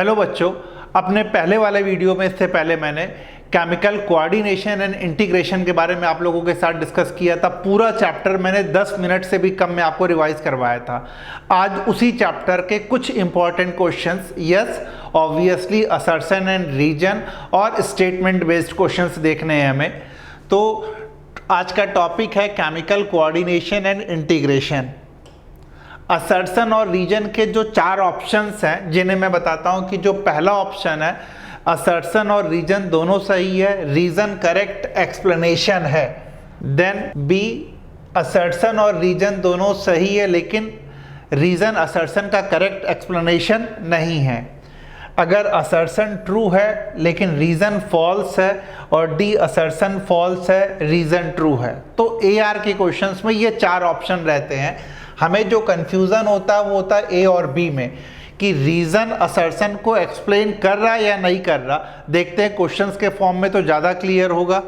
Hello बच्चों, अपने पहले वाले वीडियो में इससे पहले मैंने केमिकल कोऑर्डिनेशन एंड इंटीग्रेशन के बारे में आप लोगों के साथ डिस्कस किया था। पूरा चैप्टर मैंने 10 मिनट से भी कम में आपको रिवाइज करवाया था। आज उसी चैप्टर के कुछ important questions, yes obviously assertion and reason और स्टेटमेंट बेस्ड क्वेश्चंस देखने हैं हमें। तो आज का टॉपिक है chemical coordination and integration. Assertion और रीजन के जो 4 ऑप्शंस हैं, जिन्हें मैं बताता हूं कि जो पहला ऑप्शन है असर्शन और रीजन दोनों सही है, रीजन करेक्ट एक्सप्लेनेशन है। देन बी, असर्शन और रीजन दोनों सही है लेकिन रीजन असर्शन का करेक्ट एक्सप्लेनेशन नहीं है। अगर असर्शन ट्रू है लेकिन रीजन फॉल्स है और डी असर्शन फॉल्स है, रीजन ट्रू है। तो ए आर के क्वेश्चंस में ये 4 ऑप्शन रहते हैं। हमें जो कंफ्यूजन होता है वो होता है ए और बी में कि रीजन असर्शन को एक्सप्लेन कर रहा है या नहीं कर रहा। देखते हैं क्वेश्चंस के फॉर्म में तो ज़्यादा क्लियर होगा।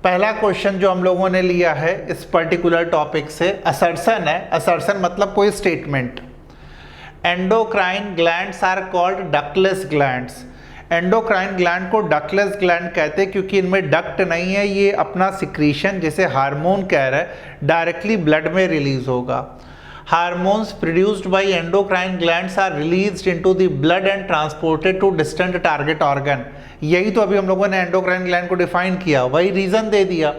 पहला क्वेश्चन जो हम लोगों ने लिया है इस पर्टिकुलर टॉपिक से असर्शन है। असर्शन मतलब कोई statement. Endocrine glands are called ductless glands. Endocrine gland को डक्टलेस ग्लैंड कहते हैं क्योंकि इनमें डक्ट नहीं है। ये अपना सिक्रीशन, जैसे हार्मोन कह रहा है, डायरेक्टली ब्लड में रिलीज होगा। Hormones produced by endocrine glands are released into the blood and transported to distant target organ. यही तो अभी हम लोगों ने एंडोक्राइन ग्लैंड को डिफाइन किया, वही रीजन दे दिया।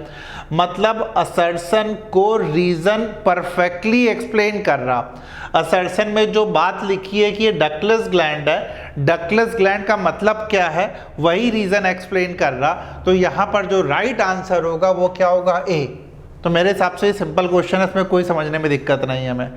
मतलब असर्शन को रीजन परफेक्टली एक्सप्लेन कर रहा। असर्शन में जो बात लिखी है कि ये डक्टलेस ग्लैंड है, डक्टलेस ग्लैंड का मतलब क्या है वही रीजन एक्सप्लेन कर रहा। तो यहाँ पर जो राइट आंसर होगा वो क्या होगा, ए। तो मेरे हिसाब से सिंपल क्वेश्चन है, इसमें कोई समझने में दिक्कत नहीं है हमें।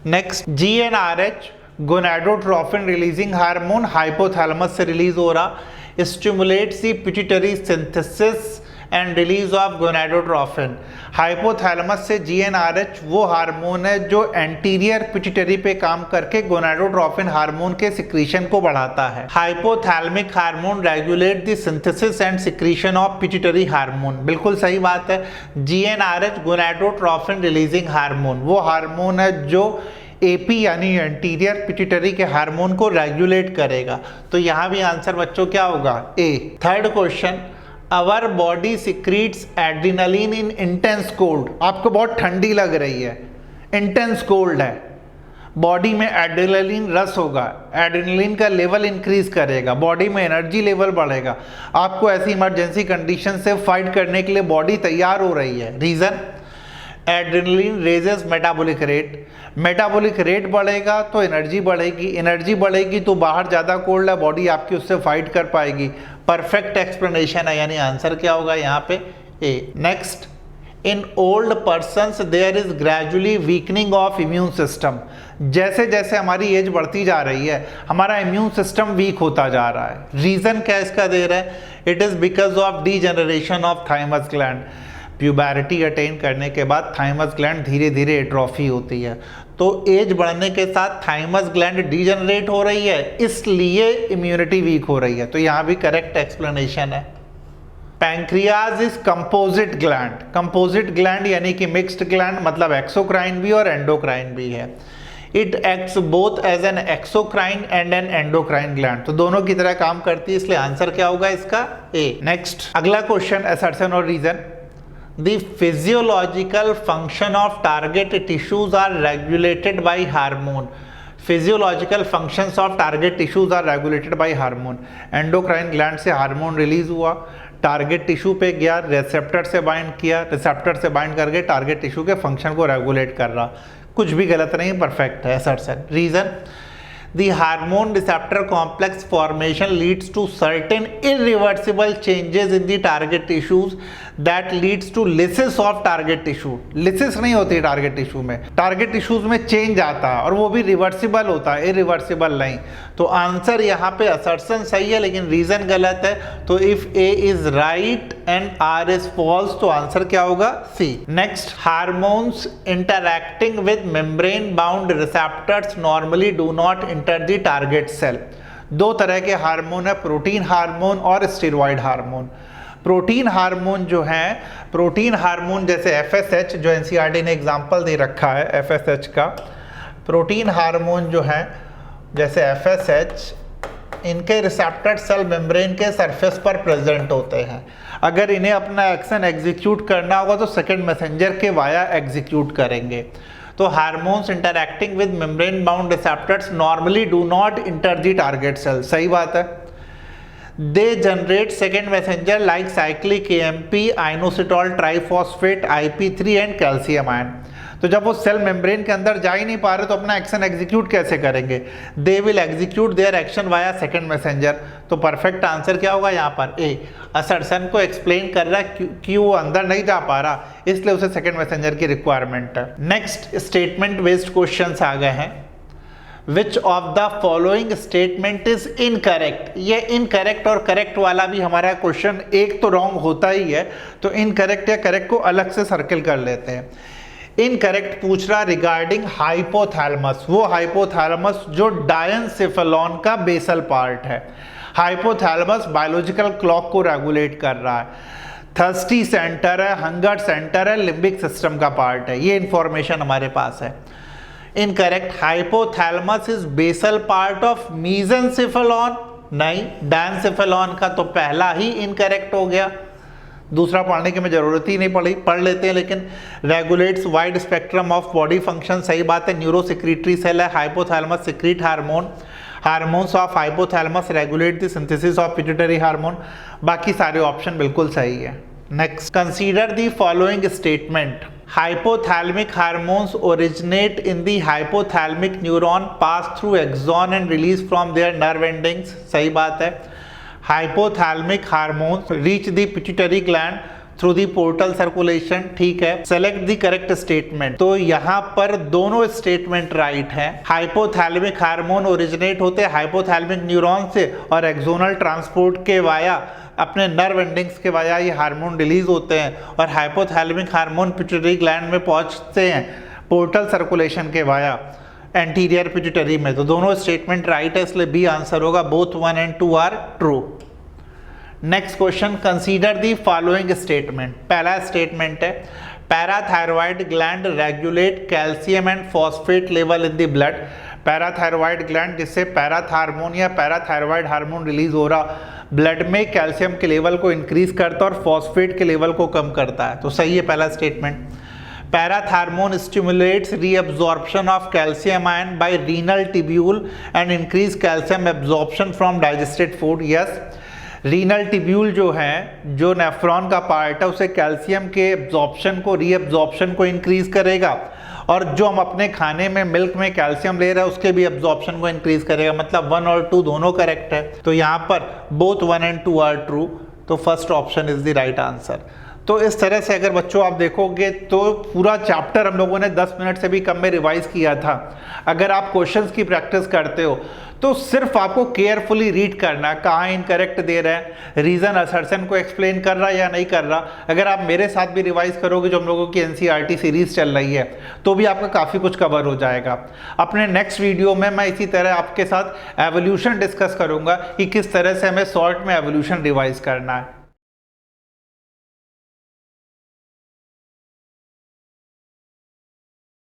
Next, GnRH gonadotrophin releasing hormone hypothalamus से रिलीज हो रहा, stimulates the pituitary synthesis and release of gonadotrophin. Hypothalamus से जीएनआरएच वो हार्मोन है जो एंटीरियर पिट्यूटरी पे काम करके गोनाडोट्रोफिन हार्मोन के सिक्रीशन को बढ़ाता है। Hypothalamic hormone regulate the synthesis and secretion of pituitary hormone. बिल्कुल सही बात है। जीएनआरएच गोनाडोट्रोफिन रिलीजिंग हार्मोन वो हार्मोन है जो एपी यानी एंटीरियर पिट्यूटरी के हार्मोन को रेगुलेट करेगा। तो यहाँ भी आंसर बच्चों क्या होगा, A. Third question, our body secretes adrenaline in intense cold. आपको बहुत ठंडी लग रही है, इंटेंस कोल्ड है, बॉडी में एड्रेनलिन रस होगा, एड्रेनलिन का लेवल इंक्रीज करेगा, बॉडी में एनर्जी लेवल बढ़ेगा। आपको ऐसी इमरजेंसी कंडीशन से फाइट करने के लिए बॉडी तैयार हो रही है। Reason, adrenaline raises metabolic rate. Metabolic rate बढ़ेगा तो एनर्जी बढ़ेगी, एनर्जी बढ़ेगी तो बाहर ज़्यादा कोल्ड है, बॉडी आपकी उससे फाइट कर पाएगी। परफेक्ट एक्सप्लेनेशन है, यानी आंसर क्या होगा यहाँ पे, A. Next, in old persons there is gradually weakening of immune system. जैसे जैसे हमारी एज बढ़ती जा रही है हमारा इम्यून सिस्टम वीक होता जा रहा है। रीजन क्या इसका दे रहा है, it is because of degeneration of thymus gland. Puberty attain करने के बाद थाइमस ग्लैंड धीरे धीरे एट्रोफी होती है, तो एज बढ़ने के साथ थाइमस ग्लैंड डीजनरेट हो रही है, इसलिए इम्यूनिटी वीक हो रही है। तो यहाँ भी करेक्ट एक्सप्लेनेशन है। Pancreas is composite gland. Composite gland यानी कि मिक्स्ड ग्लैंड, मतलब एक्सोक्राइन भी और एंडोक्राइन भी है। It acts both as an exocrine and an endocrine gland. तो दोनों की तरह काम करती है, इसलिए आंसर क्या होगा इसका, ए। नेक्स्ट, अगला क्वेश्चन, असर्शन और reason. The physiological function of target tissues are regulated by hormone. Physiological functions of target tissues are regulated by hormone. Endocrine gland से हार्मोन रिलीज हुआ, टारगेट टिश्यू पे गया, रिसेप्टर से बाइंड किया, receptor से bind करके target tissue के function को रेगुलेट कर रहा। कुछ भी गलत नहीं, परफेक्ट है assertion. Reason, the hormone receptor complex formation leads to certain irreversible changes in the target tissues that leads to lysis of target tissue. lysis नहीं होती टारगेट टिश्यू में, टारगेट टिश्यूज में चेंज आता है और वो भी रिवर्सिबल होता है, इरिवर्सिबल नहीं। तो आंसर यहाँ पे असर्शन सही है लेकिन रीजन गलत है। तो if A is right and R is false तो आंसर क्या होगा, C. Next, hormones interacting with membrane bound receptors normally do not enter the target cell. 2 तरह के हार्मोन है, प्रोटीन हार्मोन और स्टेरॉयड हार्मोन। प्रोटीन हार्मोन जो है, protein hormone जैसे एफएसएच, जो एनसीईआरटी ने एग्जांपल दे रखा है एफएसएच का, प्रोटीन हार्मोन जो है जैसे FSH, इनके रिसेप्टर सेल मेम्ब्रेन के सरफेस पर प्रेजेंट होते हैं। अगर इन्हें अपना एक्शन एग्जीक्यूट करना होगा तो सेकेंड मैसेंजर के वाया एग्जीक्यूट करेंगे। तो hormones interacting with membrane bound receptors normally do not enter the target cell, सही बात है। They generate second messenger like cyclic AMP, inositol triphosphate, IP3 and calcium ion. तो जब वो सेल मेम्ब्रेन के अंदर जा ही नहीं पा रहे तो अपना एक्शन एग्जीक्यूट कैसे करेंगे? They will execute their action via second messenger. तो परफेक्ट आंसर क्या होगा यहाँ पर? ए। असर्शन को एक्सप्लेन कर रहा है कि वो अंदर नहीं जा पा रहा, इसलिए उसे सेकंड मैसेंजर की रिक्वायरमेंट है। नेक्स्ट स्टेटमेंट बेस्ड क्वेश्चंस आ गए हैं। Which of the following statement is incorrect? ये इनकरेक्ट और करेक्ट वाला भी हमारा क्वेश्चन एक तो रॉन्ग होता ही है, तो इनकरेक्ट या करेक्ट को अलग से सर्किल कर लेते हैं। इनकरेक्ट पूछ रहा रिगार्डिंग हाइपोथैलेमस, वो हाइपोथैलेमस जो डायनसेफेलॉन का बेसल पार्ट है। हाइपोथैलेमस बायोलॉजिकल क्लॉक को रेगुलेट कर रहा है, थर्स्टी सेंटर है, हंगर सेंटर है, लिम्बिक सिस्टम का पार्ट है। ये इंफॉर्मेशन हमारे पास है। Incorrect, hypothalamus is basal part of mesencephalon, नहीं, डायनसेफेलॉन का तो पहला ही इनकरेक्ट हो गया, दूसरा पढ़ने की मैं जरूरत ही नहीं पड़ी, पढ़ लेते हैं। लेकिन regulates wide spectrum of body function, सही बात है। न्यूरो सिक्रीटरी सेल है, hypothalamus secrete hormone, hormones of hypothalamus regulate the synthesis of pituitary hormone. बाकी सारे ऑप्शन बिल्कुल सही है। Next, consider the following statement. Hypothalamic hormones originate in the hypothalamic neuron, pass through axon and release from their nerve endings, सही बात है। Hypothalamic hormones reach the pituitary gland through the portal circulation, ठीक है। Select the correct statement. तो यहाँ पर दोनों statement right है। हाइपोथैलेमिक हार्मोन ओरिजिनेट होते हैं हाइपोथैलेमिक न्यूरॉन से और एक्सोनल ट्रांसपोर्ट के वाया अपने नर्व एंडिंग्स के वाया ये हार्मोन रिलीज होते हैं, और हाइपोथैलेमिक हार्मोन पिट्यूटरी ग्लैंड में पहुंचते हैं पोर्टल सर्कुलेशन के वाया एंटीरियर पिट्यूटरी में। तो दोनों स्टेटमेंट राइट है, इसलिए बी आंसर होगा। Both 1 and 2 are true. Next question, consider the following statement. पहला स्टेटमेंट है parathyroid gland regulate calcium and phosphate level in the blood. Parathyroid gland जिससे पैराथार्मोन या पैराथायरॉयड हार्मोन रिलीज हो रहा, blood में कैल्शियम के level को इंक्रीज करता है और फॉस्फेट के लेवल को कम करता है। तो सही है पहला statement. Parathormone stimulates reabsorption of calcium ion bye renal tubule and increase calcium absorption from digested food, yes. Renal tubule जो है, जो नेफ्रॉन का पार्ट है, उसे कैल्शियम के एब्जॉर्प्शन को, रीअब्जॉर्प्शन को इंक्रीज करेगा, और जो हम अपने खाने में मिल्क में कैल्शियम ले रहे हैं उसके भी एब्जॉर्प्शन को इंक्रीज करेगा। मतलब 1 और 2 दोनों करेक्ट है। तो यहाँ पर बोथ 1 and 2 आर ट्रू। तो first option is the right answer. तो इस तरह से अगर बच्चों आप देखोगे तो पूरा चैप्टर हम लोगों ने 10 मिनट से भी कम में रिवाइज किया था। अगर आप क्वेश्चंस की प्रैक्टिस करते हो तो सिर्फ आपको केयरफुली रीड करना है, कहाँ इनकरेक्ट दे रहे हैं, रीजन असर्शन को एक्सप्लेन कर रहा है या नहीं कर रहा। अगर आप मेरे साथ भी रिवाइज करोगे, जो हम लोगों की NCERT सीरीज चल रही है, तो भी आपका काफ़ी कुछ कवर हो जाएगा। अपने नेक्स्ट वीडियो में मैं इसी तरह आपके साथ एवोल्यूशन डिस्कस करूंगा कि किस तरह से हमें शॉर्ट में एवोल्यूशन रिवाइज करना है।